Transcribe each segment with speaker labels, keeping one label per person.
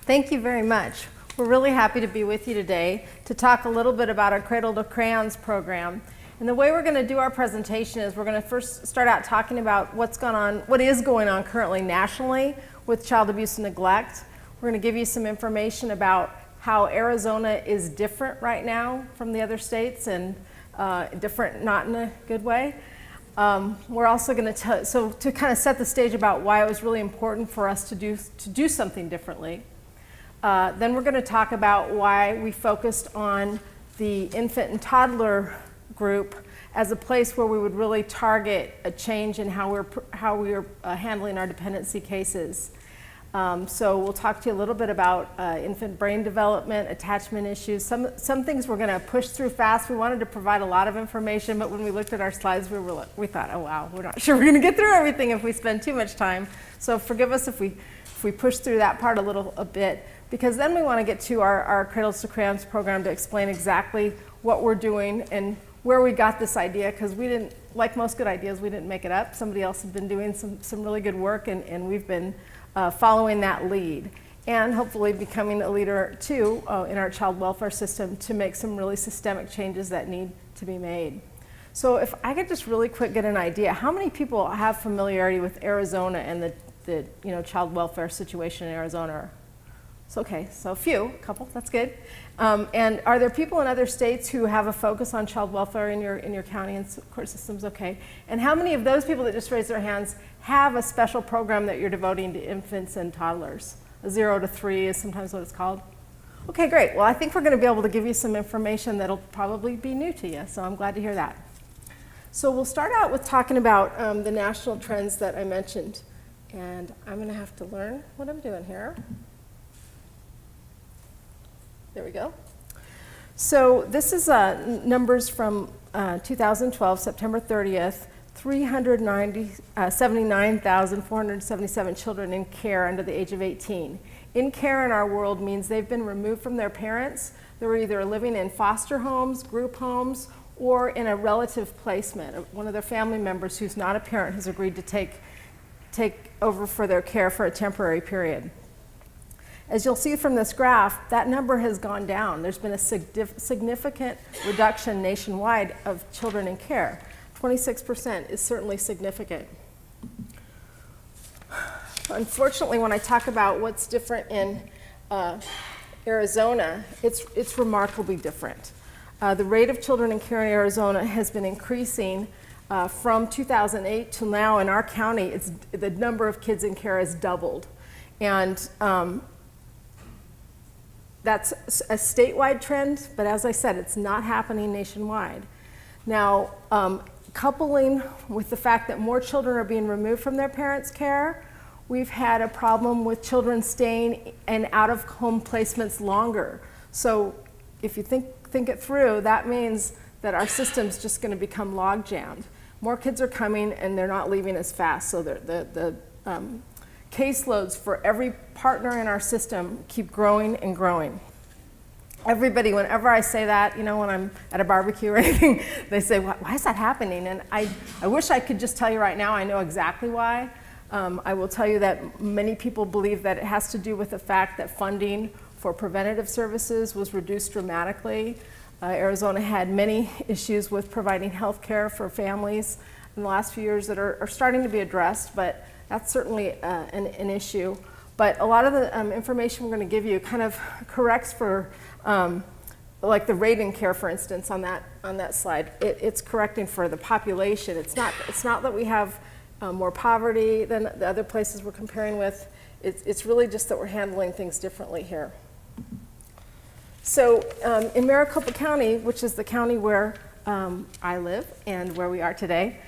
Speaker 1: Thank you very much. We're really happy to be with you today to talk a little bit about our Cradle to Crayons program. And the way we're going to do our presentation is we're going to first start out talking about what is going on currently nationally with child abuse and neglect. We're going to give you some information about how Arizona is different right now from the other states, and different not in a good way. We're also going to to kind of set the stage about why it was really important for us to do something differently. Then we're going to talk about why we focused on the infant and toddler group as a place where we would really target a change in how we're handling our dependency cases. So we'll talk to you a little bit about infant brain development, attachment issues. Some things we're going to push through fast. We wanted to provide a lot of information, but when we looked at our slides, we thought, oh wow, we're not sure we're going to get through everything if we spend too much time. So forgive us if we push through that part a bit, because then we want to get to our Cradles to Crayons program to explain exactly what we're doing and where we got this idea, because we didn't, like most good ideas, we didn't make it up. Somebody else has been doing some really good work, and we've been following that lead, and hopefully becoming a leader too in our child welfare system to make some really systemic changes that need to be made. So if I could just really quick get an idea, how many people have familiarity with Arizona and the child welfare situation in Arizona? It's okay, so a couple, that's good. And are there people in other states who have a focus on child welfare in your county and court systems? Okay. And how many of those people that just raised their hands have a special program that you're devoting to infants and toddlers? A 0 to 3 is sometimes what it's called. Okay, great. Well, I think we're going to be able to give you some information that'll probably be new to you, so I'm glad to hear that. So we'll start out with talking about the national trends that I mentioned. And I'm going to have to learn what I'm doing here. There we go. So this is numbers from 2012, September 30th, 379,477 children in care under the age of 18. In care in our world means they've been removed from their parents. They're either living in foster homes, group homes, or in a relative placement. One of their family members who's not a parent has agreed to take over for their care for a temporary period. As you'll see from this graph, that number has gone down. There's been a significant reduction nationwide of children in care. 26% is certainly significant. Unfortunately, when I talk about what's different in Arizona, it's remarkably different. The rate of children in care in Arizona has been increasing from 2008 till now. In our county, the number of kids in care has doubled. And that's a statewide trend, but as I said, it's not happening nationwide. Now, coupling with the fact that more children are being removed from their parents' care, we've had a problem with children staying in out-of-home placements longer. So if you think it through, that means that our system's just going to become log-jammed. More kids are coming, and they're not leaving as fast, so the caseloads for every partner in our system keep growing and growing. Everybody, whenever I say that, when I'm at a barbecue or anything, they say, why is that happening? And I wish I could just tell you right now I know exactly why. I will tell you that many people believe that it has to do with the fact that funding for preventative services was reduced dramatically. Arizona had many issues with providing health care for families in the last few years that are starting to be addressed, but that's certainly an issue. But a lot of the information we're going to give you kind of corrects for, like the rate in care, for instance, on that slide. It's correcting for the population. It's not that we have more poverty than the other places we're comparing with. It's really just that we're handling things differently here. So in Maricopa County, which is the county where I live and where we are today,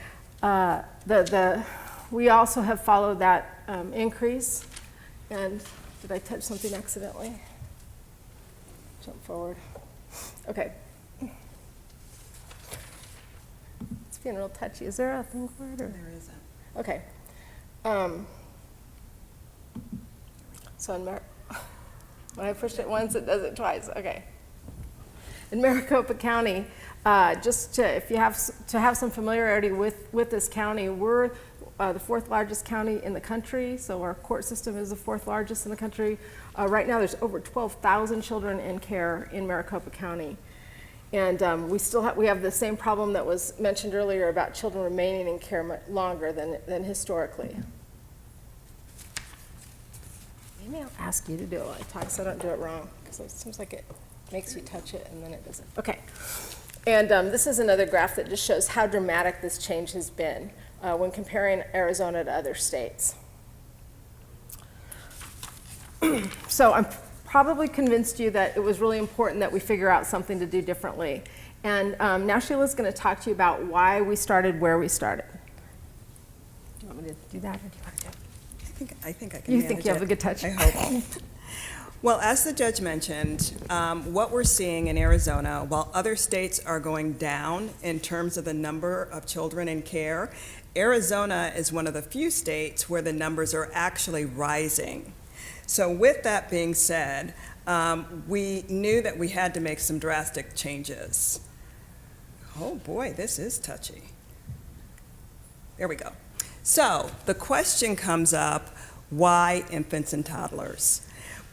Speaker 1: we also have followed that increase. And did I touch something accidentally? Jump forward. Okay. It's being real touchy. Is there a thing for it? Or? There isn't. Okay. So when I pushed it once, it does it twice. Okay. In Maricopa County, if you have some familiarity with this county, we're the fourth largest county in the country, so our court system is the fourth largest in the country. Right now there's over 12,000 children in care in Maricopa County. And we have the same problem that was mentioned earlier about children remaining in care much longer than historically. Maybe I'll ask you to do it while I talk so I don't do it wrong, because it seems like it makes you touch it and then it doesn't. Okay. And this is another graph that just shows how dramatic this change has been when comparing Arizona to other states. So I'm probably convinced you that it was really important that we figure out something to do differently. And now Sheila's going to talk to you about why we started where we started. Do you want me to do that, or do you want to do it?
Speaker 2: I think I can
Speaker 1: You
Speaker 2: manage
Speaker 1: think you have
Speaker 2: it.
Speaker 1: a good touch?
Speaker 2: I hope. Well, as the judge mentioned, what we're seeing in Arizona, while other states are going down in terms of the number of children in care, Arizona is one of the few states where the numbers are actually rising. So with that being said, we knew that we had to make some drastic changes. Oh boy, this is touchy. There we go. So the question comes up, why infants and toddlers?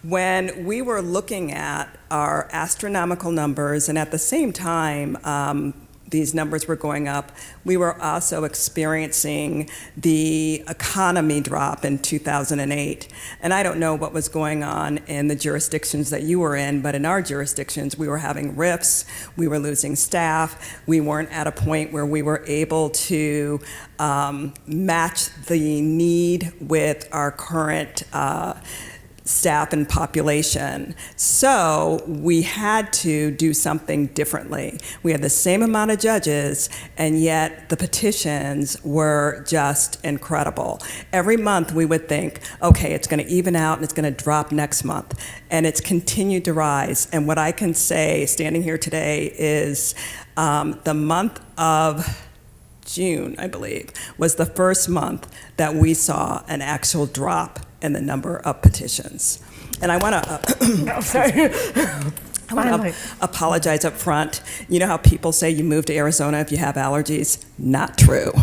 Speaker 2: When we were looking at our astronomical numbers, and at the same time these numbers were going up, we were also experiencing the economy drop in 2008. And I don't know what was going on in the jurisdictions that you were in, but in our jurisdictions, we were having rifts, we were losing staff, we weren't at a point where we were able to match the need with our current staff and population. So we had to do something differently. We had the same amount of judges, and yet the petitions were just incredible. Every month we would think, okay, it's going to even out and it's going to drop next month. And it's continued to rise. And what I can say, standing here today, is the month of June, I believe, was the first month that we saw an actual drop in the number of petitions. And I want to apologize up front. You know how people say you move to Arizona if you have allergies? Not true.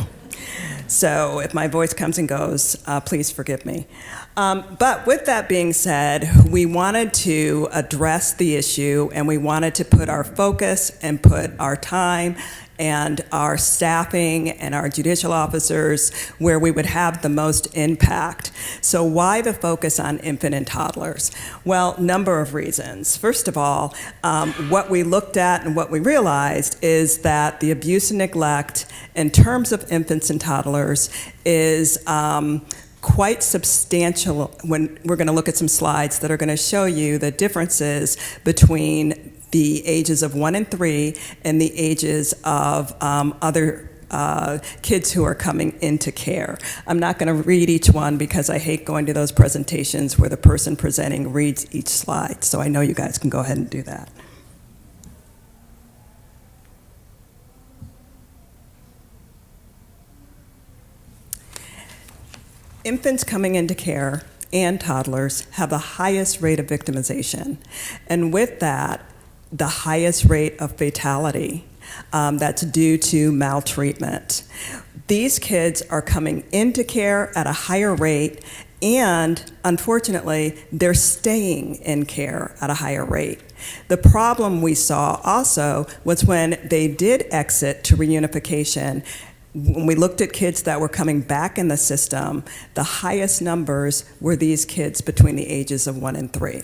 Speaker 2: So if my voice comes and goes, please forgive me. But with that being said, we wanted to address the issue, and we wanted to put our focus and put our time and our staffing and our judicial officers where we would have the most impact. So why the focus on infant and toddlers? Well, number of reasons. First of all, what we looked at and what we realized is that the abuse and neglect in terms of infants and toddlers is quite substantial. When we're going to look at some slides that are going to show you the differences between the ages of 1 and 3 and the ages of other kids who are coming into care. I'm not going to read each one because I hate going to those presentations where the person presenting reads each slide, so I know you guys can go ahead and do that. Infants coming into care and toddlers have the highest rate of victimization, and with that, the highest rate of fatality that's due to maltreatment. These kids are coming into care at a higher rate, and unfortunately, they're staying in care at a higher rate. The problem we saw also was when they did exit to reunification. When we looked at kids that were coming back in the system, the highest numbers were these kids between the ages of 1 and 3.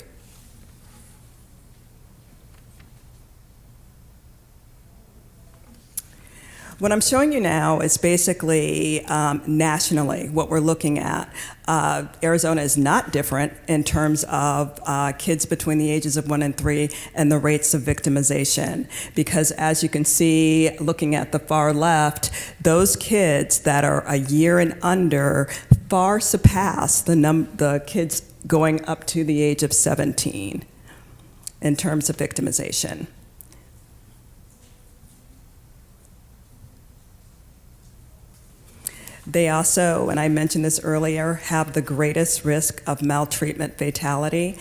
Speaker 2: What I'm showing you now is basically nationally what we're looking at. Arizona is not different in terms of kids between the ages of 1 and 3 and the rates of victimization, because as you can see, looking at the far left, those kids that are a year and under far surpass the kids going up to the age of 17 in terms of victimization. They also, and I mentioned this earlier, have the greatest risk of maltreatment fatality.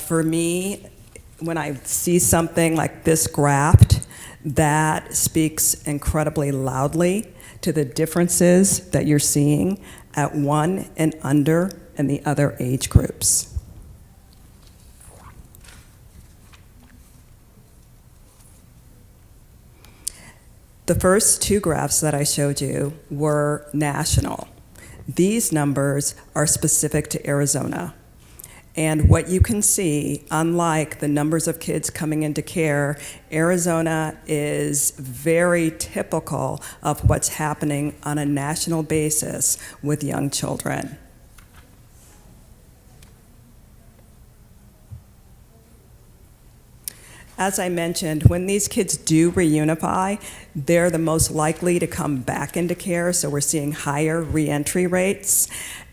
Speaker 2: For me, when I see something like this graph, that speaks incredibly loudly to the differences that you're seeing at 1 and under and the other age groups. The first two graphs that I showed you were national. These numbers are specific to Arizona. And what you can see, unlike the numbers of kids coming into care, Arizona is very typical of what's happening on a national basis with young children. As I mentioned, when these kids do reunify, they're the most likely to come back into care, so we're seeing higher reentry rates.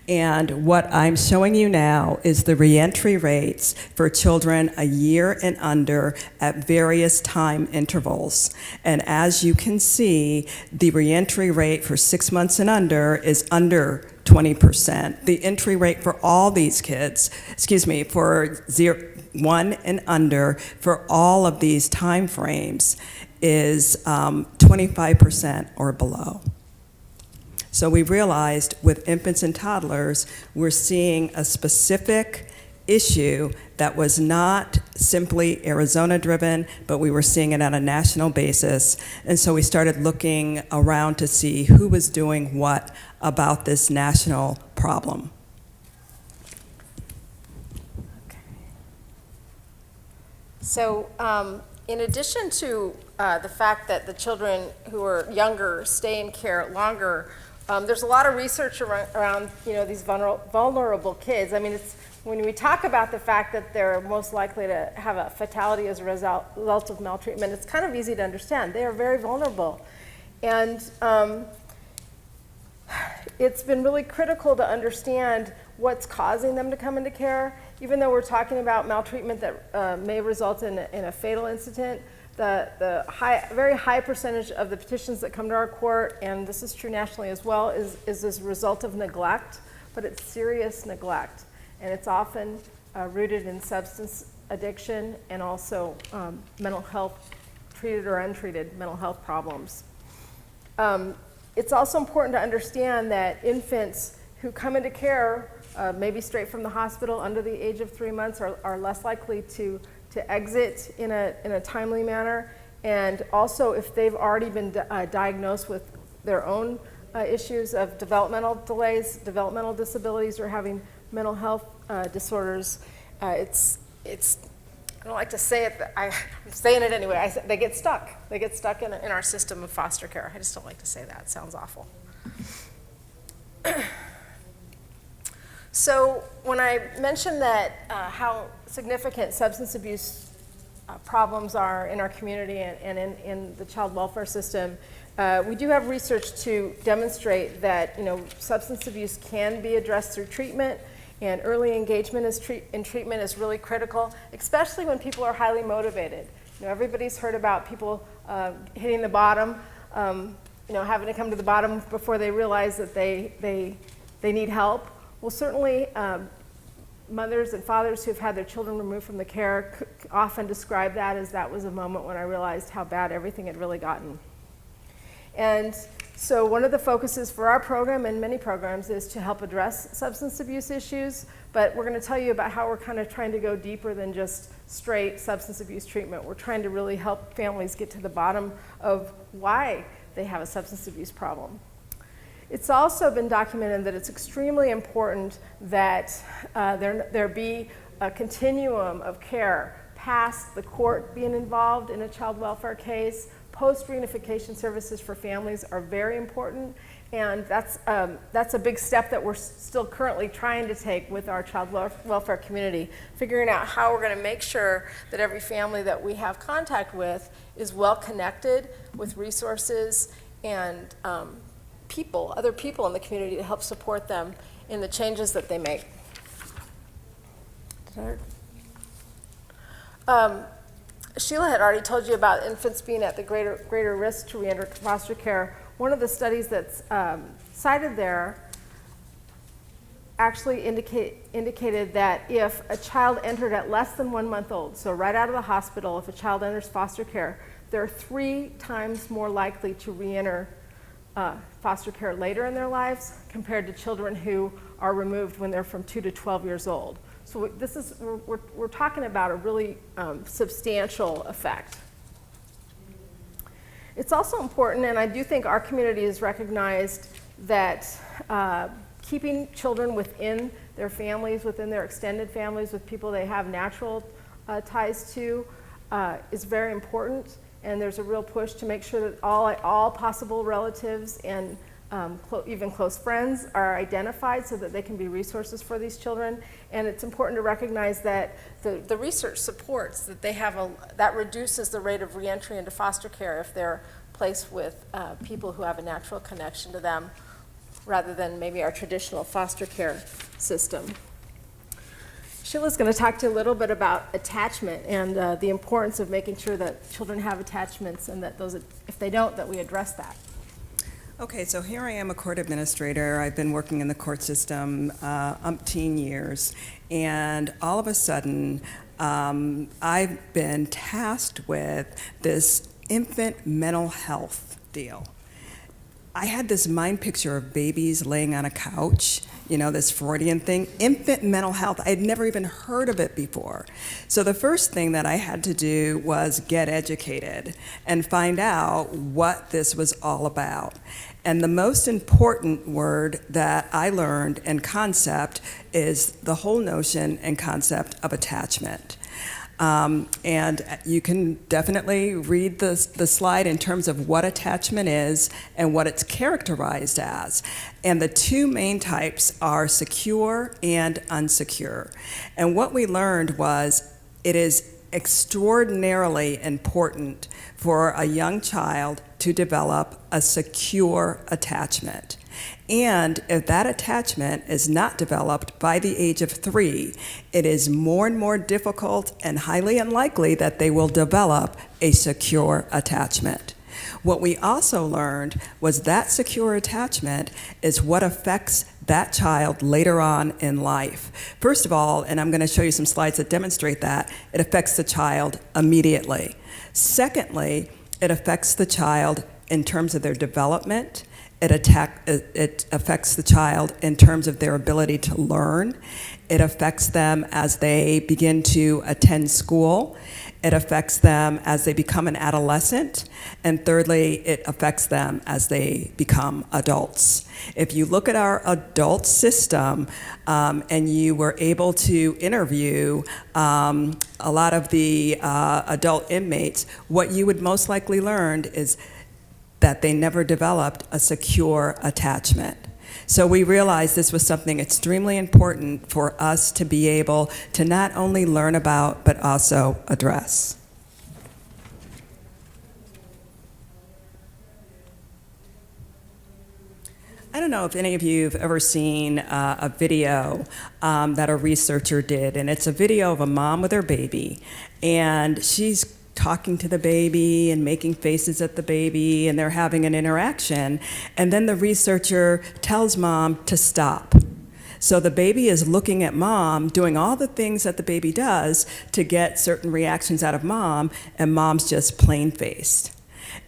Speaker 2: And what I'm showing you now is the reentry rates for children a year and under at various time intervals. And as you can see, the reentry rate for 6 months and under is under 20%. The entry rate for all these kids, for 1 and under, for all of these time frames is 25% or below. So we realized with infants and toddlers, we're seeing a specific issue that was not simply Arizona-driven, but we were seeing it on a national basis. And so we started looking around to see who was doing what about this national problem.
Speaker 1: So in addition to the fact that the children who are younger stay in care longer, there's a lot of research around these vulnerable kids. I mean, it's when we talk about the fact that they're most likely to have a fatality as a result of maltreatment, it's kind of easy to understand. They are very vulnerable. And it's been really critical to understand what's causing them to come into care. Even though we're talking about maltreatment that may result in a fatal incident, the very high percentage of the petitions that come to our court, and this is true nationally as well, is as a result of neglect, but it's serious neglect. And it's often rooted in substance addiction and also mental health, treated or untreated mental health problems. It's also important to understand that infants who come into care, maybe straight from the hospital under the age of 3 months, are less likely to exit in a timely manner. And also, if they've already been diagnosed with their own issues of developmental delays, developmental disabilities, or having mental health disorders, it's I don't like to say it, but I'm saying it anyway. They get stuck. They get stuck in our system of foster care. I just don't like to say that. It sounds awful. So when I mentioned that how significant substance abuse problems are in our community and in the child welfare system, we do have research to demonstrate that substance abuse can be addressed through treatment, and early engagement in treatment is really critical, especially when people are highly motivated. Everybody's heard about people hitting the bottom, having to come to the bottom before they realize that they need help. Well, certainly mothers and fathers who've had their children removed from the care often describe that as that was a moment when I realized how bad everything had really gotten. And so one of the focuses for our program and many programs is to help address substance abuse issues, but we're going to tell you about how we're kind of trying to go deeper than just straight substance abuse treatment. We're trying to really help families get to the bottom of why they have a substance abuse problem. It's also been documented that it's extremely important that there be a continuum of care past the court being involved in a child welfare case. Post-reunification services for families are very important, and that's a big step that we're still currently trying to take with our child welfare community, figuring out how we're going to make sure that every family that we have contact with is well connected with resources and other people in the community to help support them in the changes that they make. Sheila had already told you about infants being at the greater risk to re-enter foster care. One of the studies that's cited there actually indicated that if a child entered at less than 1 month old, so right out of the hospital, if a child enters foster care, they're 3 times more likely to re-enter foster care later in their lives compared to children who are removed when they're from 2 to 12 years old. So we're talking about a really substantial effect. It's also important, and I do think our community has recognized that keeping children within their families, within their extended families, with people they have natural ties to, is very important. And there's a real push to make sure that all possible relatives and even close friends are identified so that they can be resources for these children. And it's important to recognize that the research supports that that reduces the rate of reentry into foster care if they're placed with people who have a natural connection to them rather than maybe our traditional foster care system. Sheila's going to talk to you a little bit about attachment and the importance of making sure that children have attachments and that if they don't, that we address that.
Speaker 2: Okay, so here I am, a court administrator. I've been working in the court system umpteen years, and all of a sudden, I've been tasked with this infant mental health deal. I had this mind picture of babies laying on a couch, this Freudian thing. Infant mental health, I had never even heard of it before. So the first thing that I had to do was get educated and find out what this was all about. And the most important word that I learned and concept is the whole notion and concept of attachment. And you can definitely read the slide in terms of what attachment is and what it's characterized as. And the two main types are secure and unsecure. And what we learned was it is extraordinarily important for a young child to develop a secure attachment. And if that attachment is not developed by the age of 3, it is more and more difficult and highly unlikely that they will develop a secure attachment. What we also learned was that secure attachment is what affects that child later on in life. First of all, and I'm going to show you some slides that demonstrate that, it affects the child immediately. Secondly, it affects the child in terms of their development. It affects the child in terms of their ability to learn. It affects them as they begin to attend school. It affects them as they become an adolescent. And thirdly, it affects them as they become adults. If you look at our adult system and you were able to interview a lot of the adult inmates, what you would most likely learn is that they never developed a secure attachment. So we realized this was something extremely important for us to be able to not only learn about, but also address. I don't know if any of you have ever seen a video that a researcher did, and it's a video of a mom with her baby, and she's talking to the baby and making faces at the baby, and they're having an interaction, and then the researcher tells mom to stop. So the baby is looking at mom, doing all the things that the baby does to get certain reactions out of mom, and mom's just plain-faced.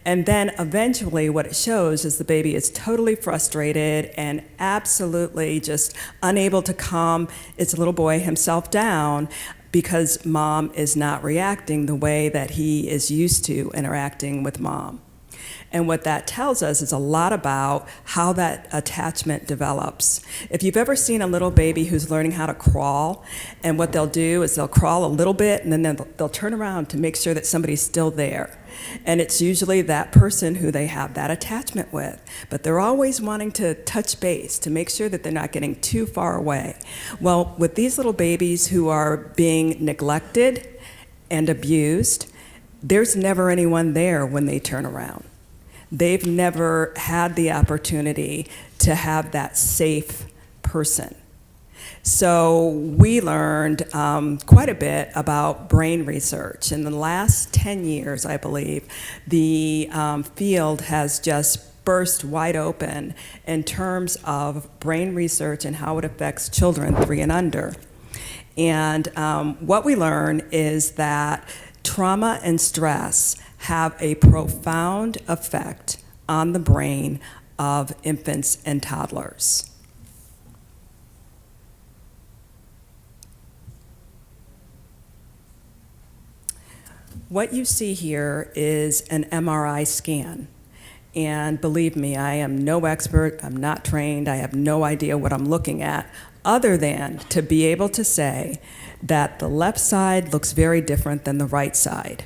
Speaker 2: And then eventually what it shows is the baby is totally frustrated and absolutely just unable to calm its little boy himself down because mom is not reacting the way that he is used to interacting with mom. And what that tells us is a lot about how that attachment develops. If you've ever seen a little baby who's learning how to crawl, and what they'll do is they'll crawl a little bit and then they'll turn around to make sure that somebody's still there. And it's usually that person who they have that attachment with. But they're always wanting to touch base to make sure that they're not getting too far away. Well, with these little babies who are being neglected and abused, there's never anyone there when they turn around. They've never had the opportunity to have that safe person. So we learned quite a bit about brain research. In the last 10 years, I believe, the field has just burst wide open in terms of brain research and how it affects children 3 and under. And what we learn is that trauma and stress have a profound effect on the brain of infants and toddlers. What you see here is an MRI scan. And believe me, I am no expert, I'm not trained, I have no idea what I'm looking at, other than to be able to say that the left side looks very different than the right side.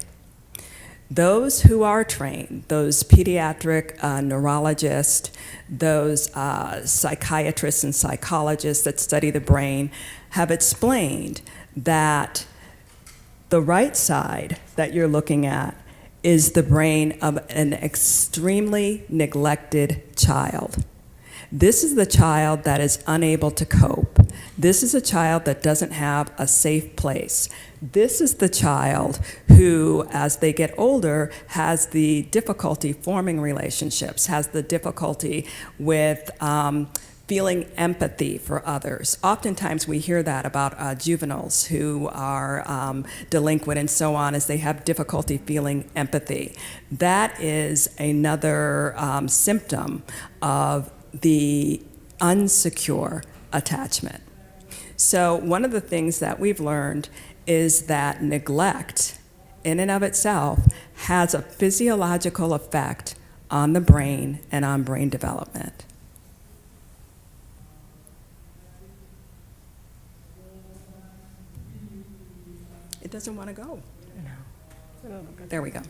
Speaker 2: Those who are trained, those pediatric neurologists, those psychiatrists and psychologists that study the brain, have explained that the right side that you're looking at is the brain of an extremely neglected child. This is the child that is unable to cope. This is a child that doesn't have a safe place. This is the child who, as they get older, has the difficulty forming relationships, has the difficulty with feeling empathy for others. Oftentimes we hear that about juveniles who are delinquent and so on, as they have difficulty feeling empathy. That is another symptom of the unsecure attachment. So one of the things that we've learned is that neglect in and of itself has a physiological effect on the brain and on brain development. It doesn't want to go. No. There we go.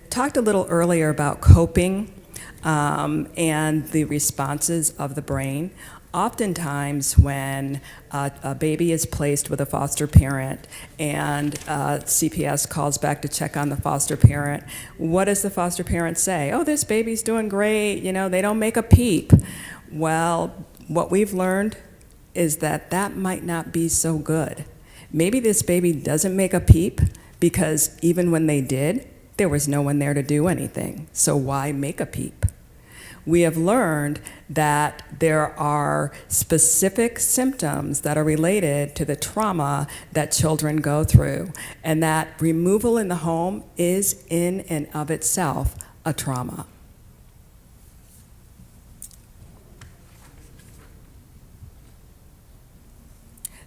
Speaker 2: Talked a little earlier about coping and the responses of the brain. Oftentimes when a baby is placed with a foster parent and CPS calls back to check on the foster parent, what does the foster parent say? Oh, this baby's doing great, you know, they don't make a peep. Well, what we've learned is that that might not be so good. Maybe this baby doesn't make a peep because even when they did, there was no one there to do anything. So why make a peep? We have learned that there are specific symptoms that are related to the trauma that children go through, and that removal in the home is in and of itself a trauma.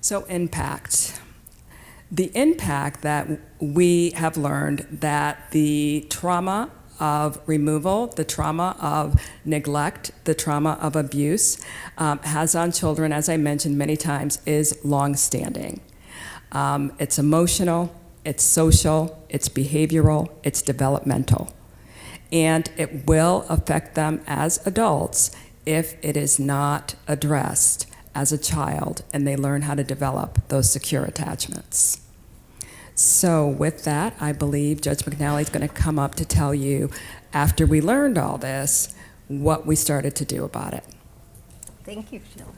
Speaker 2: So impact. The impact that we have learned that the trauma of removal, the trauma of neglect, the trauma of abuse has on children, as I mentioned many times, is long-standing. It's emotional, it's social, it's behavioral, it's developmental. And it will affect them as adults if it is not addressed as a child and they learn how to develop those secure attachments. So with that, I believe Judge McNally is going to come up to tell you, after we learned all this, what we started to do about it.
Speaker 1: Thank you, Sheila.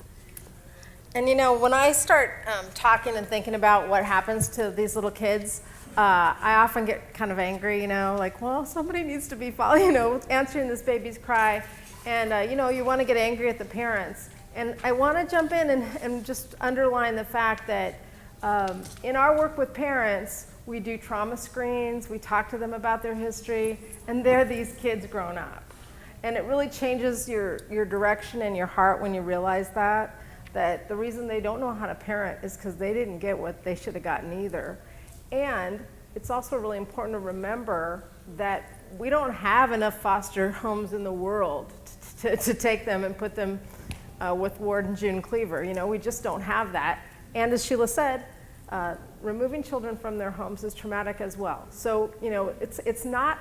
Speaker 1: And you know, when I start talking and thinking about what happens to these little kids, I often get kind of angry, you know, like, well, somebody needs to be following, you know, answering this baby's cry. And, you know, you want to get angry at the parents. And I want to jump in and just underline the fact that in our work with parents, we do trauma screens, we talk to them about their history, and they're these kids grown up. And it really changes your direction and your heart when you realize that the reason they don't know how to parent is because they didn't get what they should have gotten either. And it's also really important to remember that we don't have enough foster homes in the world to take them and put them with Ward and June Cleaver. You know, we just don't have that. And as Sheila said, removing children from their homes is traumatic as well. So, you know, it's not,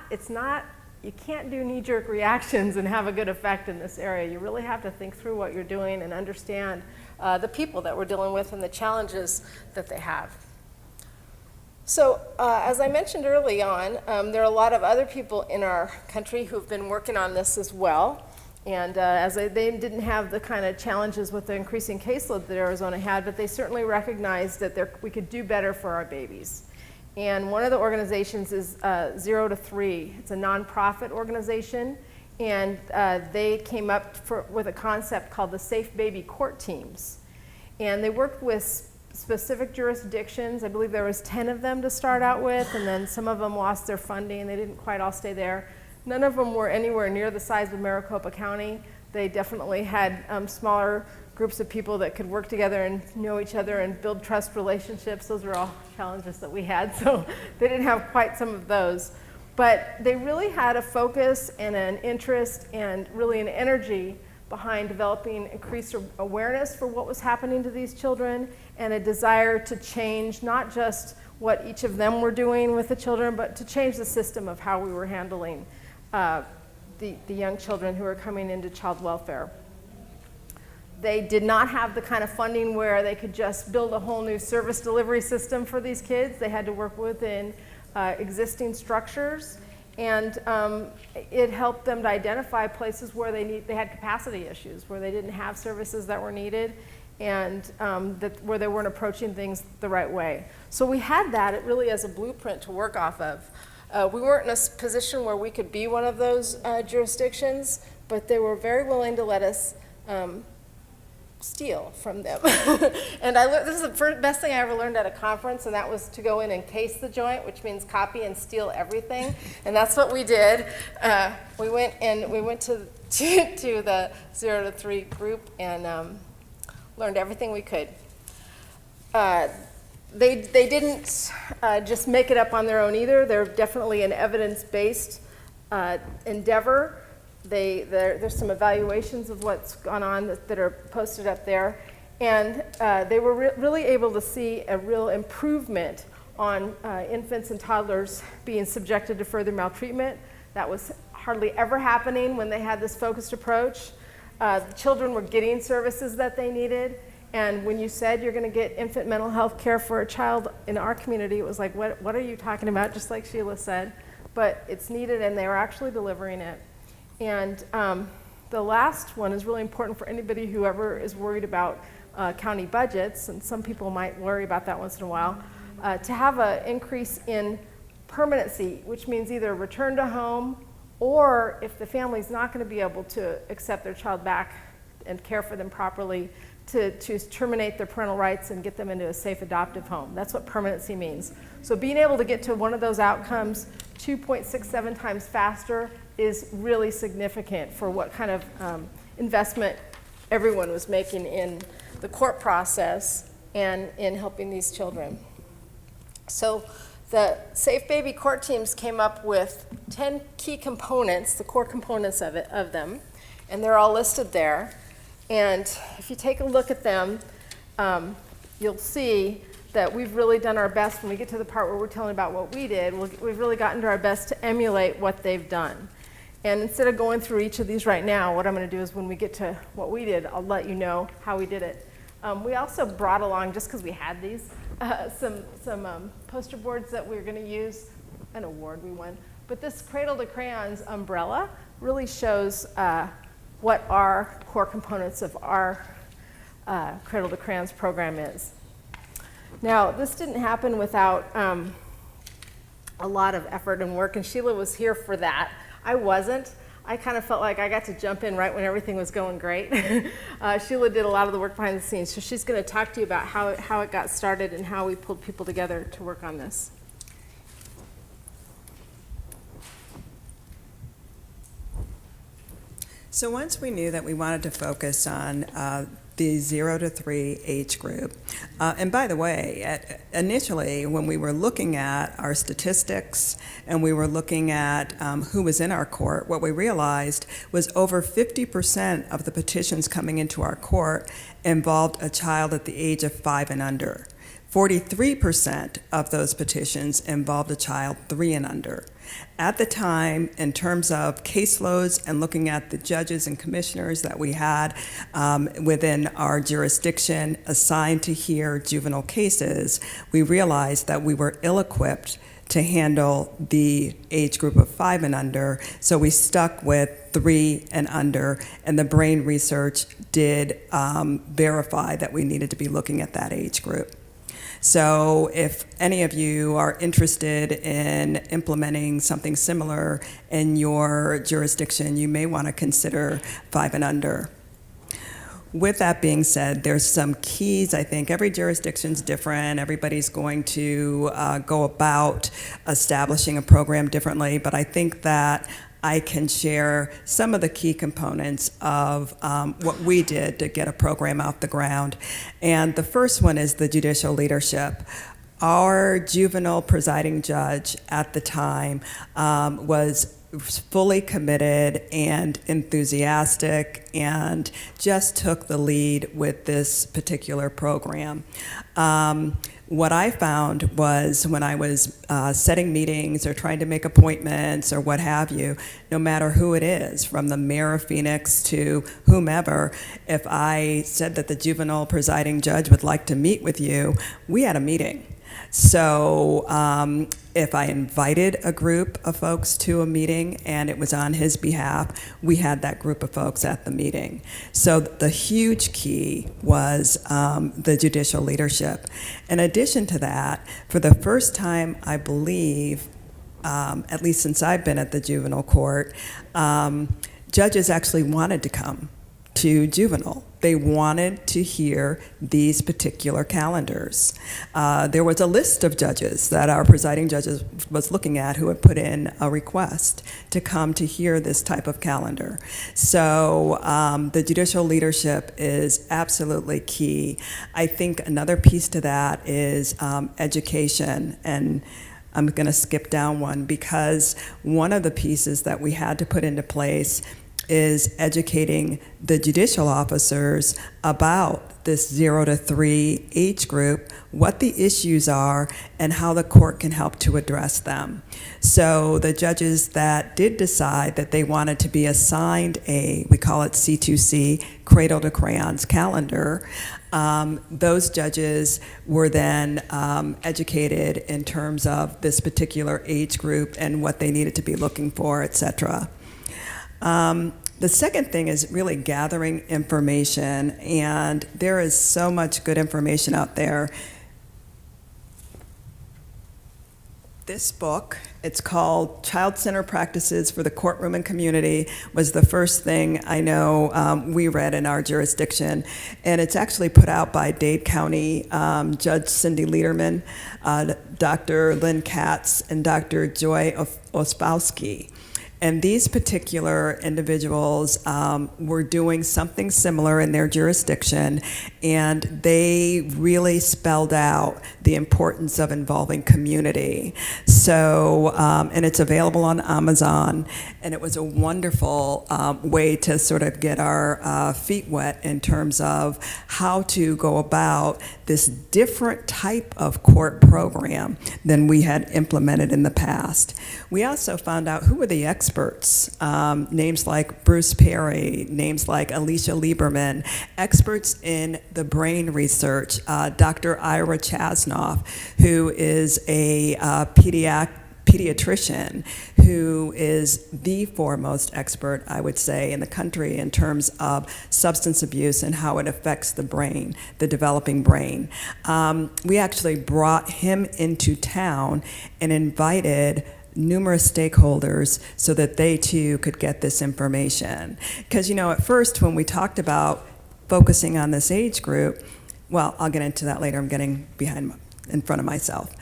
Speaker 1: you can't do knee-jerk reactions and have a good effect in this area. You really have to think through what you're doing and understand the people that we're dealing with and the challenges that they have. So, as I mentioned early on, there are a lot of other people in our country who've been working on this as well. And they didn't have the kind of challenges with the increasing caseload that Arizona had, but they certainly recognized that we could do better for our babies. And one of the organizations is 0 to 3. It's a nonprofit organization, and they came up with a concept called the Safe Baby Court Teams. And they worked with specific jurisdictions. I believe there was 10 of them to start out with, and then some of them lost their funding. They didn't quite all stay there. None of them were anywhere near the size of Maricopa County. They definitely had smaller groups of people that could work together and know each other and build trust relationships. Those were all challenges that we had, so they didn't have quite some of those. But they really had a focus and an interest and really an energy behind developing increased awareness for what was happening to these children and a desire to change not just what each of them were doing with the children, but to change the system of how we were handling the young children who are coming into child welfare. They did not have the kind of funding where they could just build a whole new service delivery system for these kids. They had to work within existing structures, and it helped them to identify places where they had capacity issues, where they didn't have services that were needed, and where they weren't approaching things the right way. So we had that really as a blueprint to work off of. We weren't in a position where we could be one of those jurisdictions, but they were very willing to let us steal from them. And this is the best thing I ever learned at a conference, and that was to go in and case the joint, which means copy and steal everything. And that's what we did. We went to the 0 to 3 group and learned everything we could. They didn't just make it up on their own either. They're definitely an evidence-based endeavor. There's some evaluations of what's gone on that are posted up there. And they were really able to see a real improvement on infants and toddlers being subjected to further maltreatment. That was hardly ever happening when they had this focused approach. The children were getting services that they needed. And when you said you're going to get infant mental health care for a child in our community, it was like, what are you talking about? Just like Sheila said. But it's needed, and they were actually delivering it. And the last one is really important for anybody who ever is worried about county budgets, and some people might worry about that once in a while, to have an increase in permanency, which means either return to home, or if the family's not going to be able to accept their child back and care for them properly, to terminate their parental rights and get them into a safe adoptive home. That's what permanency means. So being able to get to one of those outcomes 2.67 times faster is really significant for what kind of investment everyone was making in the court process and in helping these children. So the Safe Baby court teams came up with 10 key components, the core components of them, and they're all listed there. And if you take a look at them, you'll see that we've really done our best when we get to the part where we're telling about what we did. We've really gotten to our best to emulate what they've done. And instead of going through each of these right now, what I'm going to do is when we get to what we did, I'll let you know how we did it. We also brought along, just because we had these, some poster boards that we were going to use. An award we won. But this Cradle to Crayons umbrella really shows what our core components of our Cradle to Crayons program is. Now, this didn't happen without a lot of effort and work, and Sheila was here for that. I wasn't. I kind of felt like I got to jump in right when everything was going great. Sheila did a lot of the work behind the scenes, so she's going to talk to you about how it got started and how we pulled people together to work on this.
Speaker 2: So once we knew that we wanted to focus on the 0 to 3 age group, and by the way, initially when we were looking at our statistics and we were looking at who was in our court, what we realized was over 50% of the petitions coming into our court involved a child at the age of 5 and under. 43% of those petitions involved a child 3 and under. At the time, in terms of caseloads and looking at the judges and commissioners that we had within our jurisdiction assigned to hear juvenile cases, we realized that we were ill-equipped to handle the age group of 5 and under, so we stuck with 3 and under, and the brain research did verify that we needed to be looking at that age group. So if any of you are interested in implementing something similar in your jurisdiction, you may want to consider 5 and under. With that being said, there's some keys. I think every jurisdiction's different. Everybody's going to go about establishing a program differently, but I think that I can share some of the key components of what we did to get a program off the ground. And the first one is the judicial leadership. Our juvenile presiding judge at the time was fully committed and enthusiastic and just took the lead with this particular program. What I found was when I was setting meetings or trying to make appointments or what have you, no matter who it is, from the mayor of Phoenix to whomever, if I said that the juvenile presiding judge would like to meet with you, we had a meeting. So if I invited a group of folks to a meeting and it was on his behalf, we had that group of folks at the meeting. So the huge key was the judicial leadership. In addition to that, for the first time, I believe, at least since I've been at the juvenile court, judges actually wanted to come to juvenile. They wanted to hear these particular calendars. There was a list of judges that our presiding judges was looking at who had put in a request to come to hear this type of calendar. So the judicial leadership is absolutely key. I think another piece to that is education, and I'm going to skip down one because one of the pieces that we had to put into place is educating the judicial officers about this 0 to 3 age group, what the issues are, and how the court can help to address them. So the judges that did decide that they wanted to be assigned we call it C2C, Cradle to Crayons calendar, those judges were then educated in terms of this particular age group and what they needed to be looking for, et cetera. The second thing is really gathering information, and there is so much good information out there. This book, it's called Child-Centered Practices for the Courtroom and Community, was the first thing I know we read in our jurisdiction. And it's actually put out by Dade County Judge Cindy Lederman, Dr. Lynn Katz, and Dr. Joy Ospowski. And these particular individuals were doing something similar in their jurisdiction, and they really spelled out the importance of involving community. So, and it's available on Amazon, and it was a wonderful way to sort of get our feet wet in terms of how to go about this different type of court program than we had implemented in the past. We also found out who were the experts, names like Bruce Perry, names like Alicia Lieberman, experts in the brain research, Dr. Ira Chasnoff, who is a pediatrician who is the foremost expert, I would say, in the country in terms of substance abuse and how it affects the brain, the developing brain. We actually brought him into town and invited numerous stakeholders so that they too could get this information. Because, you know, at first when we talked about focusing on this age group, well, I'll get into that later. I'm getting in front of myself.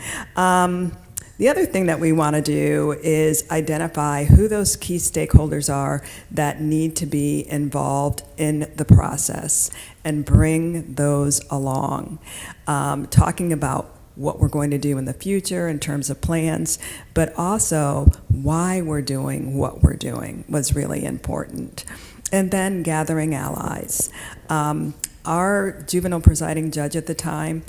Speaker 2: The other thing that we want to do is identify who those key stakeholders are that need to be involved in the process and bring those along. Talking about what we're going to do in the future in terms of plans, but also why we're doing what we're doing was really important. And then gathering allies. Our juvenile presiding judge at the time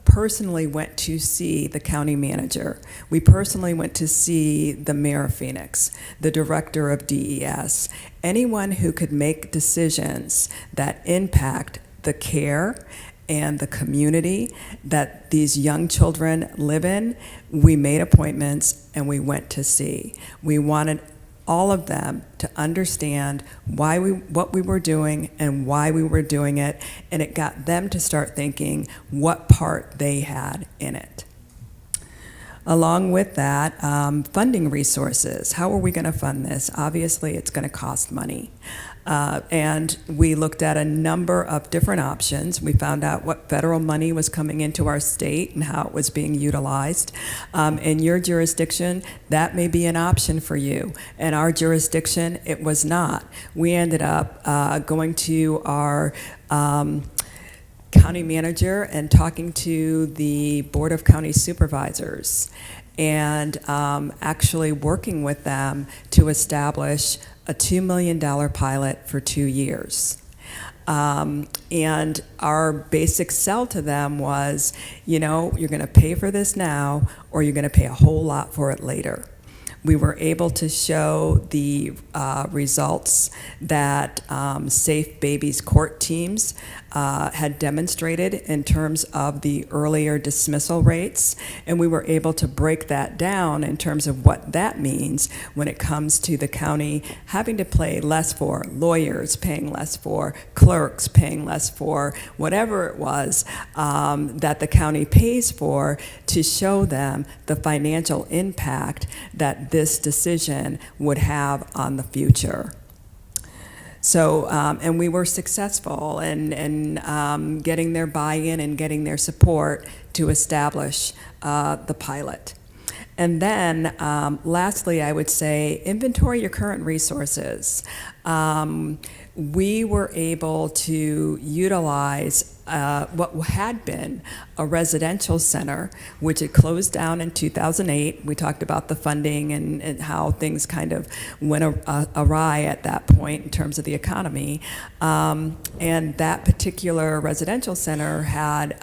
Speaker 2: personally went to see the county manager. We personally went to see the mayor of Phoenix, the director of DES, anyone who could make decisions that impact the care and the community that these young children live in. We made appointments and we went to see. We wanted all of them to understand what we were doing and why we were doing it, and it got them to start thinking what part they had in it. Along with that, funding resources. How are we going to fund this? Obviously, it's going to cost money. And we looked at a number of different options. We found out what federal money was coming into our state and how it was being utilized. In your jurisdiction, that may be an option for you. In our jurisdiction, it was not. We ended up going to our county manager and talking to the Board of County Supervisors and actually working with them to establish a $2 million pilot for 2 years. And our basic sell to them was, you know, you're going to pay for this now or you're going to pay a whole lot for it later. We were able to show the results that Safe Babies court teams had demonstrated in terms of the earlier dismissal rates, and we were able to break that down in terms of what that means when it comes to the county having to pay less for lawyers, paying less for clerks, paying less for whatever it was that the county pays for, to show them the financial impact that this decision would have on the future. So, and we were successful in getting their buy-in and getting their support to establish the pilot. And then, lastly, I would say inventory your current resources. We were able to utilize what had been a residential center, which had closed down in 2008. We talked about the funding and how things kind of went awry at that point in terms of the economy. And that particular residential center had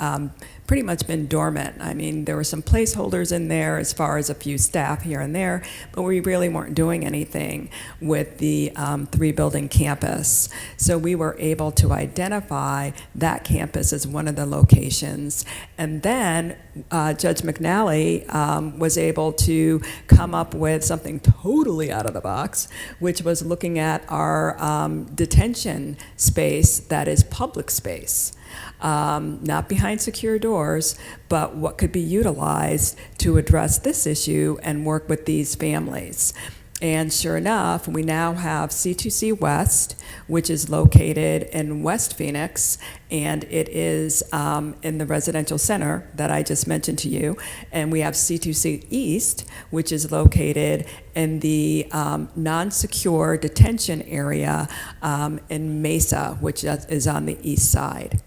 Speaker 2: pretty much been dormant. I mean, there were some placeholders in there as far as a few staff here and there, but we really weren't doing anything with the 3-building campus. So we were able to identify that campus as one of the locations. And then Judge McNally was able to come up with something totally out of the box, which was looking at our detention space that is public space. Not behind secure doors, but what could be utilized to address this issue and work with these families. And sure enough, we now have C2C West, which is located in West Phoenix, and it is in the residential center that I just mentioned to you. And we have C2C East, which is located in the non-secure detention area in Mesa, which is on the east side.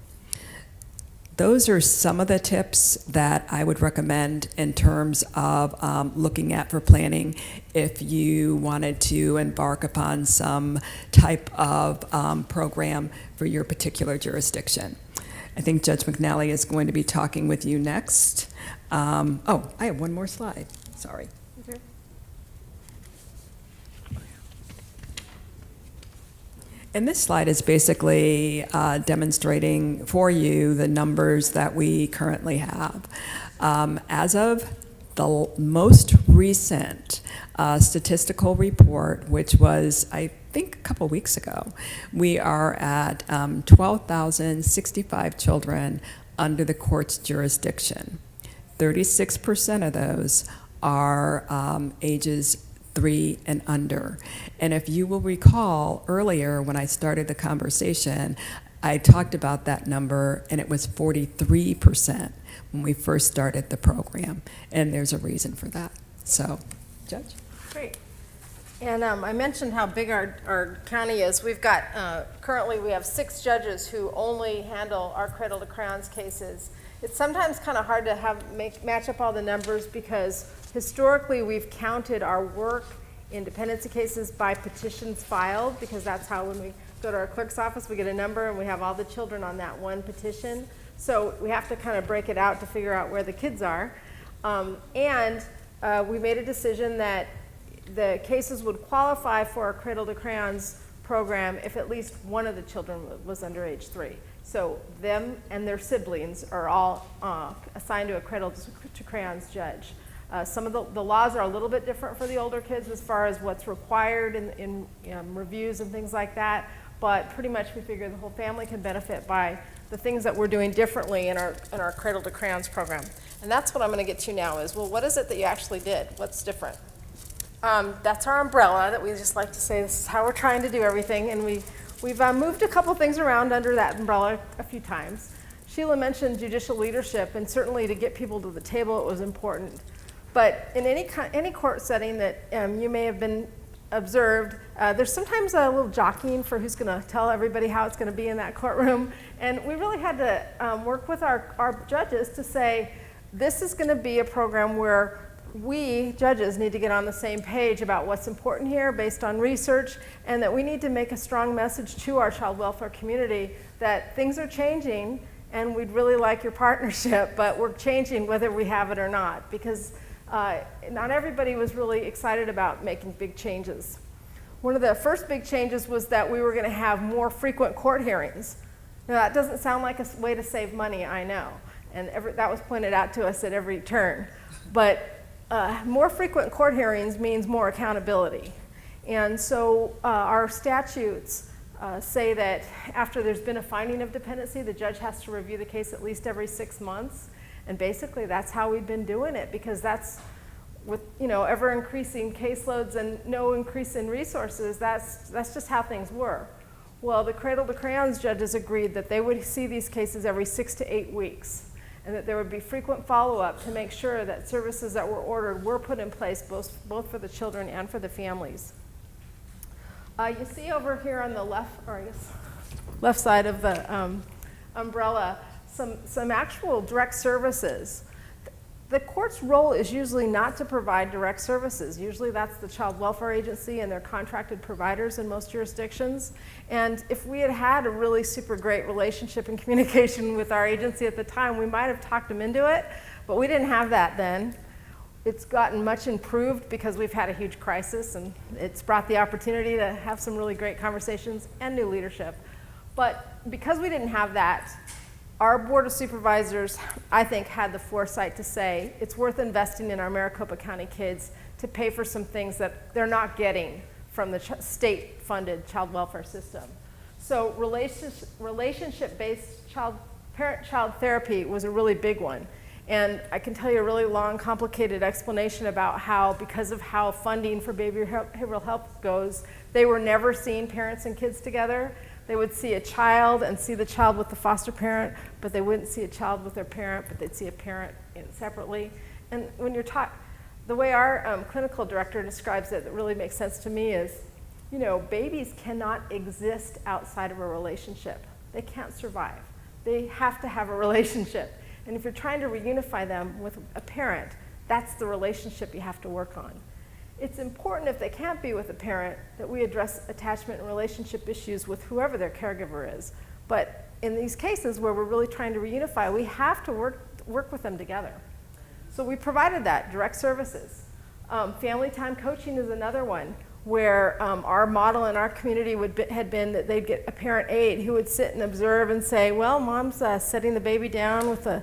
Speaker 2: Those are some of the tips that I would recommend in terms of looking at for planning if you wanted to embark upon some type of program for your particular jurisdiction. I think Judge McNally is going to be talking with you next. Oh, I have one more slide. Sorry.
Speaker 1: Okay.
Speaker 2: And this slide is basically demonstrating for you the numbers that we currently have. As of the most recent statistical report, which was, I think, a couple weeks ago, we are at 12,065 children under the court's jurisdiction. 36% of those are ages 3 and under. And if you will recall earlier when I started the conversation, I talked about that number, and it was 43% when we first started the program. And there's a reason for that. So, Judge?
Speaker 1: Great. And I mentioned how big our county is. We've got, currently we have 6 judges who only handle our Cradle to Crayons cases. It's sometimes kind of hard to match up all the numbers because historically we've counted our work in dependency cases by petitions filed, because that's how when we go to our clerk's office we get a number and we have all the children on that one petition. So we have to kind of break it out to figure out where the kids are. We made a decision that the cases would qualify for a Cradle to Crayons program if at least one of the children was under age 3. So them and their siblings are all assigned to a Cradle to Crayons judge. Some of the laws are a little bit different for the older kids as far as what's required in reviews and things like that, but pretty much we figure the whole family can benefit by the things that we're doing differently in our Cradle to Crayons program. And that's what I'm going to get to now is, well, what is it that you actually did? What's different? That's our umbrella that we just like to say this is how we're trying to do everything. And we've moved a couple things around under that umbrella a few times. Sheila mentioned judicial leadership, and certainly to get people to the table it was important. But in any court setting that you may have been observed, there's sometimes a little jockeying for who's going to tell everybody how it's going to be in that courtroom. And we really had to work with our judges to say, this is going to be a program where we, judges, need to get on the same page about what's important here based on research, and that we need to make a strong message to our child welfare community that things are changing and we'd really like your partnership, but we're changing whether we have it or not, because not everybody was really excited about making big changes. One of the first big changes was that we were going to have more frequent court hearings. Now, that doesn't sound like a way to save money, I know, and that was pointed out to us at every turn. But more frequent court hearings means more accountability. And so our statutes say that after there's been a finding of dependency, the judge has to review the case at least every 6 months. And basically that's how we've been doing it, because that's with ever increasing caseloads and no increase in resources, that's just how things were. Well, the Cradle to Crayons judges agreed that they would see these cases every 6 to 8 weeks, and that there would be frequent follow-up to make sure that services that were ordered were put in place both for the children and for the families. You see over here on the left, or I guess left side of the umbrella, some actual direct services. The court's role is usually not to provide direct services. Usually that's the child welfare agency and their contracted providers in most jurisdictions. And if we had had a really super great relationship and communication with our agency at the time, we might have talked them into it, but we didn't have that then. It's gotten much improved because we've had a huge crisis, and it's brought the opportunity to have some really great conversations and new leadership. But because we didn't have that, our Board of Supervisors, I think, had the foresight to say it's worth investing in our Maricopa County kids to pay for some things that they're not getting from the state-funded child welfare system. So relationship-based parent-child therapy was a really big one. And I can tell you a really long, complicated explanation about how, because of how funding for behavioral health goes, they were never seeing parents and kids together. They would see a child and see the child with the foster parent, but they wouldn't see a child with their parent, but they'd see a parent separately. And when you're the way our clinical director describes it that really makes sense to me is, babies cannot exist outside of a relationship. They can't survive. They have to have a relationship. And if you're trying to reunify them with a parent, that's the relationship you have to work on. It's important, if they can't be with a parent, that we address attachment and relationship issues with whoever their caregiver is. But in these cases where we're really trying to reunify, we have to work with them together. So we provided that, direct services. Family time coaching is another one, where our model in our community had been that they'd get a parent aide who would sit and observe and say, well, mom's setting the baby down with a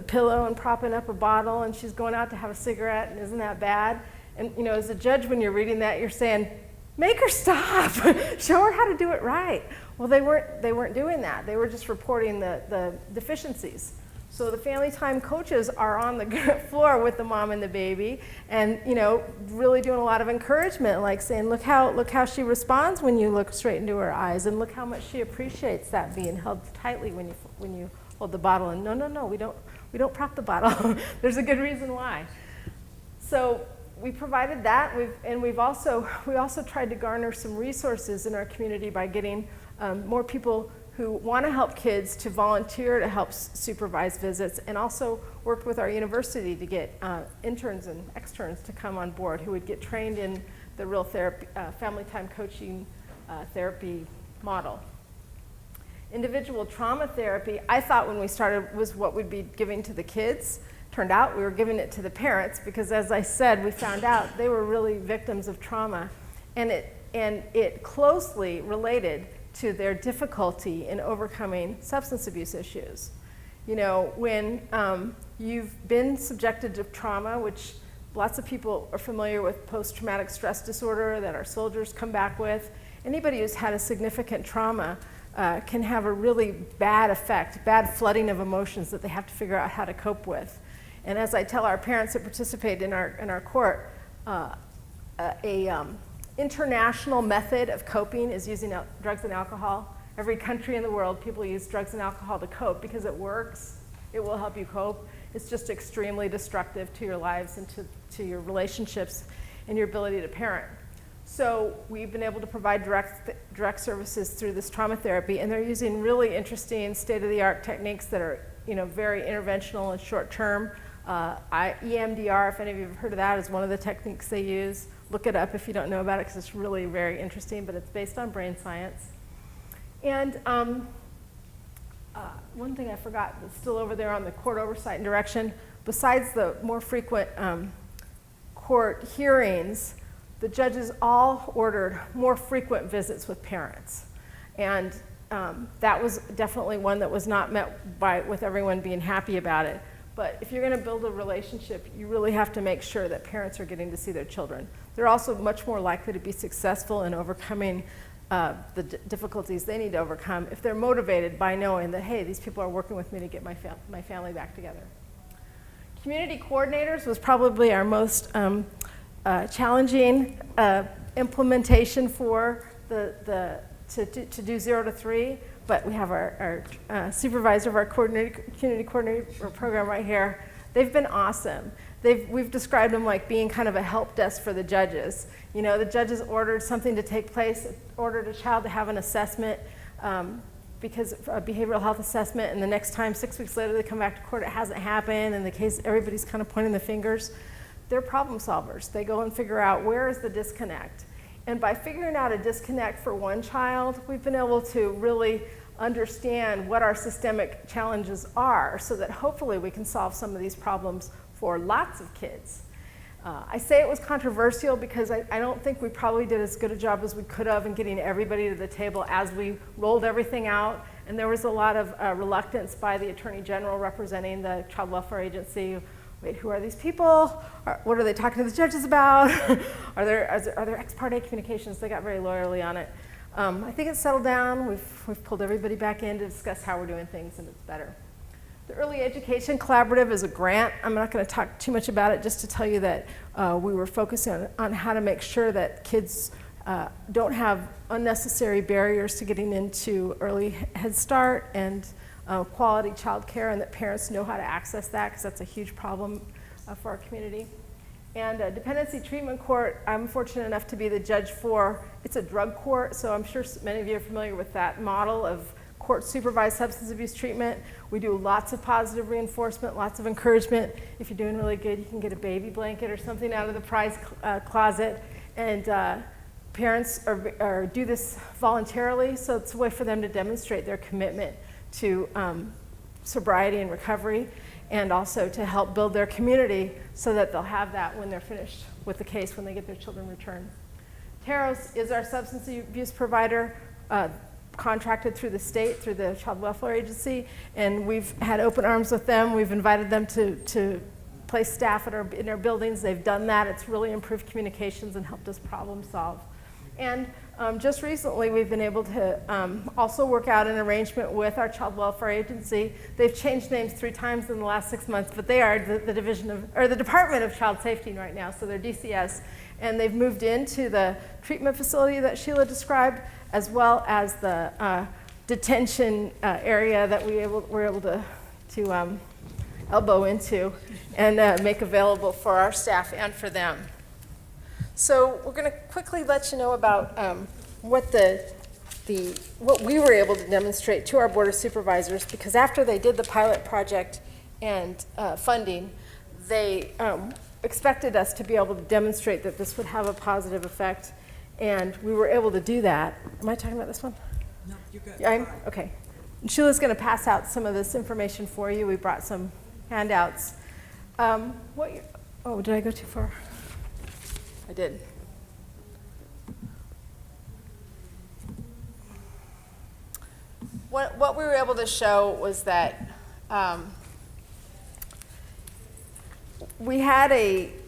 Speaker 1: pillow and propping up a bottle, and she's going out to have a cigarette, and isn't that bad? And as a judge, when you're reading that, you're saying, make her stop, show her how to do it right. Well, they weren't doing that. They were just reporting the deficiencies. So the family time coaches are on the floor with the mom and the baby, and really doing a lot of encouragement, like saying, look how she responds when you look straight into her eyes, and look how much she appreciates that being held tightly when you hold the bottle. And no, we don't prop the bottle. There's a good reason why. So we provided that, we also tried to garner some resources in our community by getting more people who want to help kids to volunteer to help supervise visits, and also worked with our university to get interns and externs to come on board who would get trained in the real therapy, family time coaching therapy model. Individual trauma therapy, I thought when we started was what we'd be giving to the kids. Turned out we were giving it to the parents because, as I said, we found out they were really victims of trauma, and it closely related to their difficulty in overcoming substance abuse issues. When you've been subjected to trauma, which lots of people are familiar with post-traumatic stress disorder that our soldiers come back with, anybody who's had a significant trauma, can have a really bad effect, bad flooding of emotions that they have to figure out how to cope with. And as I tell our parents that participate in our court, international method of coping is using drugs and alcohol. Every country in the world, people use drugs and alcohol to cope because it works. It will help you cope. It's just extremely destructive to your lives and to your relationships and your ability to parent. So we've been able to provide direct services through this trauma therapy, and they're using really interesting state-of-the-art techniques that are, very interventional and short-term. EMDR, if any of you have heard of that, is one of the techniques they use. Look it up if you don't know about it, because it's really very interesting, but it's based on brain science. And one thing I forgot that's still over there on the court oversight and direction, besides the more frequent court hearings, the judges all ordered more frequent visits with parents. And that was definitely one that was not met with everyone being happy about it. But if you're going to build a relationship, you really have to make sure that parents are getting to see their children. They're also much more likely to be successful in overcoming the difficulties they need to overcome if they're motivated by knowing that, hey, these people are working with me to get my family back together. Community coordinators was probably our most challenging implementation for to do 0 to 3, but we have our supervisor of our community coordinator program right here. They've been awesome. We've described them like being kind of a help desk for the judges. The judges ordered something to take place, ordered a child to have an assessment, because a behavioral health assessment, and the next time, 6 weeks later, they come back to court, it hasn't happened, and the case, everybody's kind of pointing the fingers. They're problem solvers. They go and figure out where is the disconnect. And by figuring out a disconnect for one child, we've been able to really understand what our systemic challenges are so that hopefully we can solve some of these problems for lots of kids. I say it was controversial because I don't think we probably did as good a job as we could have in getting everybody to the table as we rolled everything out. And there was a lot of reluctance by the Attorney General representing the Child Welfare Agency. Wait, who are these people? What are they talking to the judges about? Are there ex parte communications? They got very lawyerly on it. I think it's settled down. We've pulled everybody back in to discuss how we're doing things, and it's better. The Early Education Collaborative is a grant. I'm not going to talk too much about it, just to tell you that we were focusing on how to make sure that kids don't have unnecessary barriers to getting into early Head Start and quality child care, and that parents know how to access that, because that's a huge problem for our community. And Dependency Treatment Court, I'm fortunate enough to be the judge for. It's a drug court, so I'm sure many of you are familiar with that model of court-supervised substance abuse treatment. We do lots of positive reinforcement, lots of encouragement. If you're doing really good, you can get a baby blanket or something out of the prize closet. And parents do this voluntarily, so it's a way for them to demonstrate their commitment to sobriety and recovery, and also to help build their community so that they'll have that when they're finished with the case, when they get their children returned. Taros is our substance abuse provider, contracted through the state, through the Child Welfare Agency, and we've had open arms with them. We've invited them to place staff in our buildings. They've done that. It's really improved communications and helped us problem solve. And just recently, we've been able to also work out an arrangement with our Child Welfare Agency. They've changed names 3 times in the last 6 months, but they are the Department of Child Safety right now, so they're DCS. And they've moved into the treatment facility that Sheila described, as well as the detention area that we're able to elbow into and make available for our staff and for them. So we're going to quickly let you know about what we were able to demonstrate to our Board of Supervisors, because after they did the pilot project and funding, they expected us to be able to demonstrate that this would have a positive effect, and we were able to do that. Am I talking about this one?
Speaker 2: No, you're good.
Speaker 1: Yeah, okay. And Sheila's going to pass out some of this information for you. We brought some handouts. Oh, did I go too far? I did. What we were able to show was that we had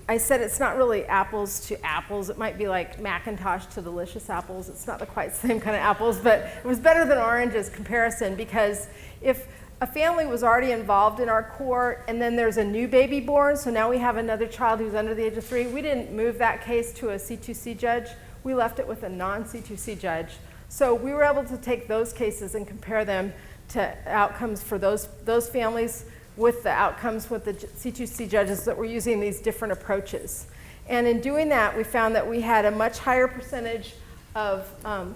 Speaker 1: I said it's not really apples to apples. It might be like Macintosh to delicious apples. It's not the quite same kind of apples, but it was better than oranges comparison, because if a family was already involved in our court and then there's a new baby born, so now we have another child who's under the age of 3, we didn't move that case to a C2C judge. We left it with a non-C2C judge. So we were able to take those cases and compare them to outcomes for those families with the outcomes with the C2C judges that were using these different approaches. And in doing that, we found that we had a much higher percentage of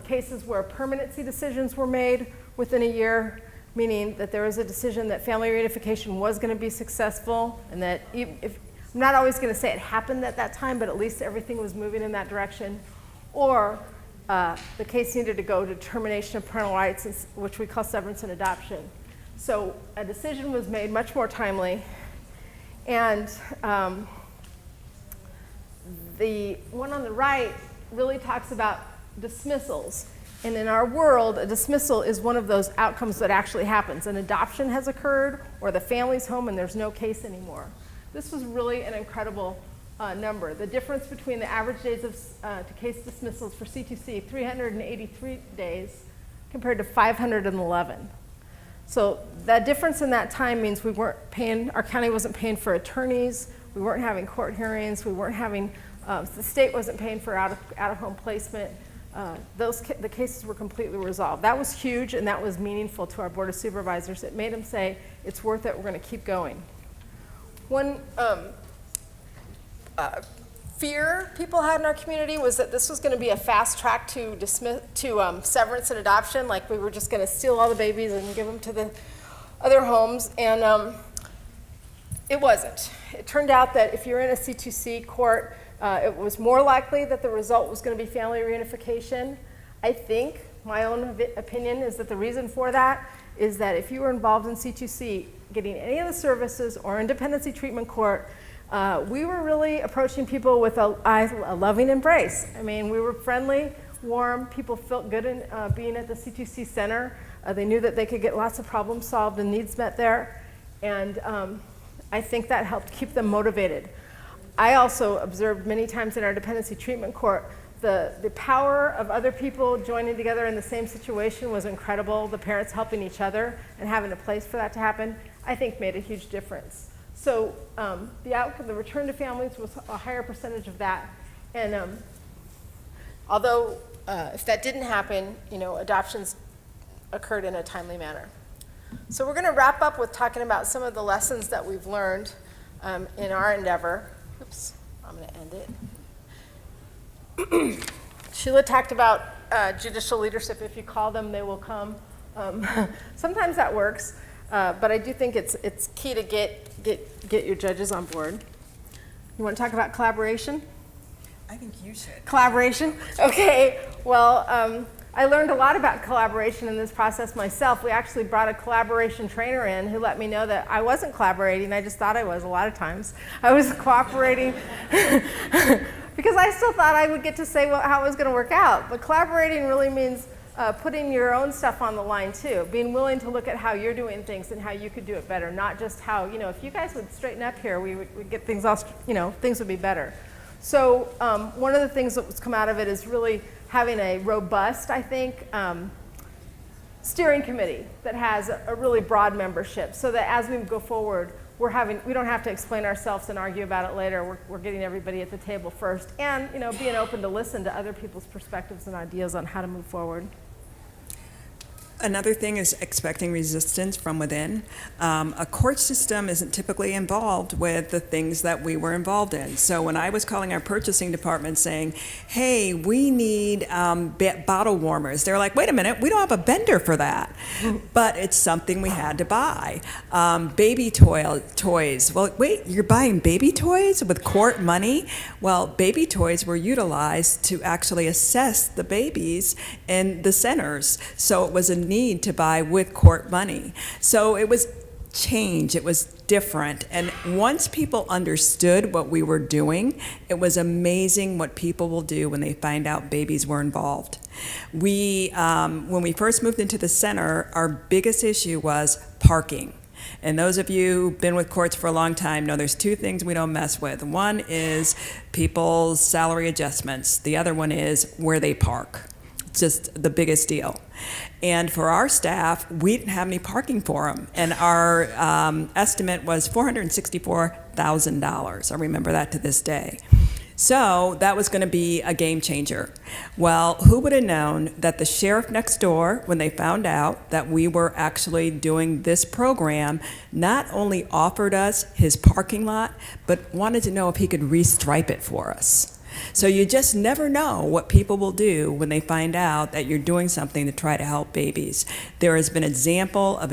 Speaker 1: cases where permanency decisions were made within a year, meaning that there was a decision that family reunification was going to be successful, and that I'm not always going to say it happened at that time, but at least everything was moving in that direction. Or the case needed to go to termination of parental rights, which we call severance and adoption. So a decision was made much more timely. And the one on the right really talks about dismissals. And in our world, a dismissal is one of those outcomes that actually happens. An adoption has occurred, or the family's home and there's no case anymore. This was really an incredible number. The difference between the average days of to case dismissals for C2C, 383 days, compared to 511. So that difference in that time means we weren't paying, our county wasn't paying for attorneys, we weren't having court hearings, we weren't having, the state wasn't paying for out-of-home placement. The cases were completely resolved. That was huge, and that was meaningful to our Board of Supervisors. It made them say, it's worth it, we're going to keep going. One fear people had in our community was that this was going to be a fast track to severance and adoption, like we were just going to steal all the babies and give them to the other homes, and it wasn't. It turned out that if you're in a C2C court, it was more likely that the result was going to be family reunification. I think my own opinion is that the reason for that is that if you were involved in C2C, getting any of the services or in dependency treatment court, we were really approaching people with a loving embrace. I mean, we were friendly, warm. People felt good in being at the C2C center. They knew that they could get lots of problems solved and needs met there. And I think that helped keep them motivated. I also observed many times in our dependency treatment court, the power of other people joining together in the same situation was incredible. The parents helping each other and having a place for that to happen, I think made a huge difference. So the outcome, the return to families was a higher percentage of that. And although if that didn't happen, adoptions occurred in a timely manner. So we're going to wrap up with talking about some of the lessons that we've learned in our endeavor. Oops, I'm going to end it. Sheila talked about judicial leadership. If you call them, they will come. Sometimes that works, but I do think it's key to get your judges on board. You want to talk about collaboration?
Speaker 2: I think you should.
Speaker 1: Collaboration? Okay. Well, I learned a lot about collaboration in this process myself. We actually brought a collaboration trainer in who let me know that I wasn't collaborating. I just thought I was a lot of times. I was cooperating because I still thought I would get to say how it was going to work out. But collaborating really means putting your own stuff on the line too, being willing to look at how you're doing things and how you could do it better, not just how, if you guys would straighten up here, we'd get things all, things would be better. So one of the things that was come out of it is really having a robust, I think, steering committee that has a really broad membership, so that as we go forward, we don't have to explain ourselves and argue about it later. We're getting everybody at the table first, and being open to listen to other people's perspectives and ideas on how to move forward.
Speaker 2: Another thing is expecting resistance from within. A court system isn't typically involved with the things that we were involved in. So when I was calling our purchasing department saying, hey, we need bottle warmers, they're like, wait a minute, we don't have a vendor for that. But it's something we had to buy. Baby toys. Well, wait, you're buying baby toys with court money? Well, baby toys were utilized to actually assess the babies in the centers. So it was a need to buy with court money. So it was change, it was different. And once people understood what we were doing, it was amazing what people will do when they find out babies were involved. When we first moved into the center, our biggest issue was parking. And those of you who've been with courts for a long time know there's two things we don't mess with. One is people's salary adjustments. The other one is where they park. It's just the biggest deal. And for our staff, we didn't have any parking for them. And our estimate was $464,000. I remember that to this day. So that was going to be a game changer. Well, who would have known that the sheriff next door, when they found out that we were actually doing this program, not only offered us his parking lot, but wanted to know if he could restripe it for us. So you just never know what people will do when they find out that you're doing something to try to help babies. There has been example of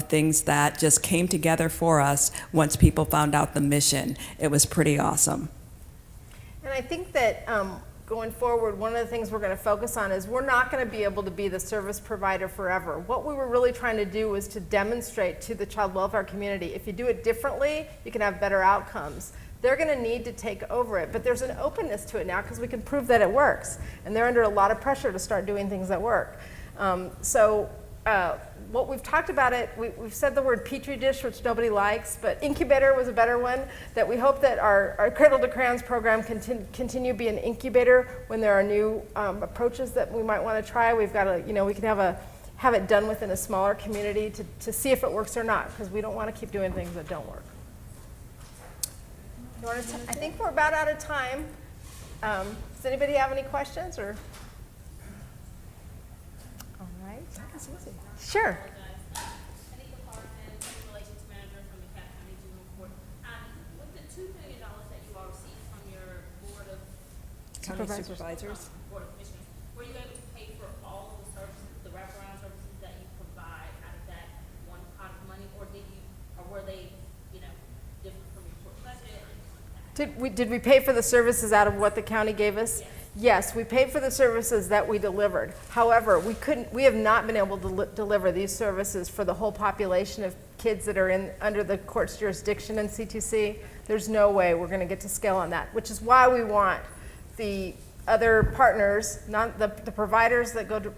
Speaker 2: things that just came together for us once people found out the mission. It was pretty awesome.
Speaker 1: And I think that going forward, one of the things we're going to focus on is we're not going to be able to be the service provider forever. What we were really trying to do was to demonstrate to the child welfare community, if you do it differently, you can have better outcomes. They're going to need to take over it, but there's an openness to it now because we can prove that it works, and they're under a lot of pressure to start doing things that work. What we've talked about we've said the word petri dish, which nobody likes, but incubator was a better one, that we hope that our Cradle to Crayons program continue to be an incubator when there are new approaches that we might want to try. We've got to, we can have it done within a smaller community to see if it works or not, because we don't want to keep doing things that don't work. I think we're about out of time. Does anybody have any questions? Or? All right. Sure.
Speaker 3: Relations Manager from the Maricopa County Juvenile Court. With the $2 million that you all received from your Board of
Speaker 2: Supervisors.
Speaker 3: Board of Commissioners, were you able to pay for all of the services, the wraparound services that you provide out of that one pot of money, or were they, different from your court budget?
Speaker 1: Did we pay for the services out of what the county gave us? Yes, we paid for the services that we delivered. However, we have not been able to deliver these services for the whole population of kids that are under the court's jurisdiction in C2C. There's no way we're going to get to scale on that, which is why we want the other partners, not the providers that go to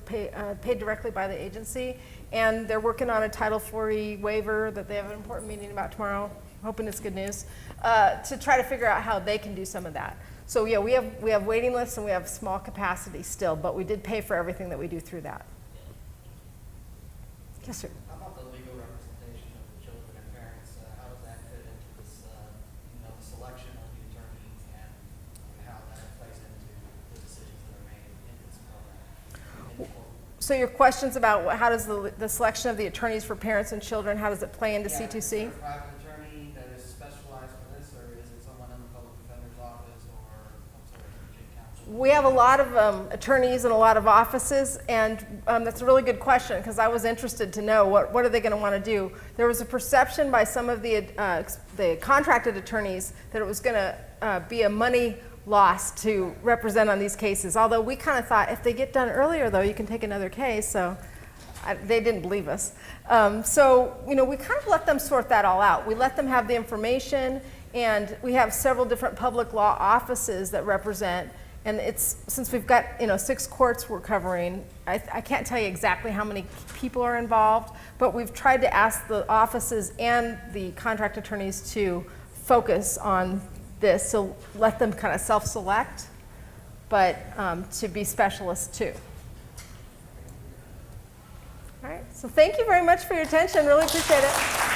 Speaker 1: paid directly by the agency, and they're working on a Title 40 waiver that they have an important meeting about tomorrow. Hoping it's good news, to try to figure out how they can do some of that. So yeah, we have waiting lists and we have small capacity still, but we did pay for everything that we do through that. Yes, sir.
Speaker 4: How about the legal representation of the children and parents? How does that fit into this, the selection of the attorney and how that plays into the decisions that are made in this program?
Speaker 1: So your questions about how does the selection of the attorneys for parents and children, how does it play into C2C?
Speaker 4: Is there a private attorney that is specialized for this, or is it someone in the public defender's office or some sort of counsel?
Speaker 1: We have a lot of attorneys in a lot of offices, and that's a really good question because I was interested to know what are they going to want to do. There was a perception by some of the contracted attorneys that it was going to be a money loss to represent on these cases, although we kind of thought if they get done earlier, though, you can take another case. So they didn't believe us. We kind of let them sort that all out. We let them have the information, and we have several different public law offices that represent. And since we've got 6 courts we're covering, I can't tell you exactly how many people are involved, but we've tried to ask the offices and the contract attorneys to focus on this, so let them kind of self-select, but to be specialists too. All right, so thank you very much for your attention. Really appreciate it.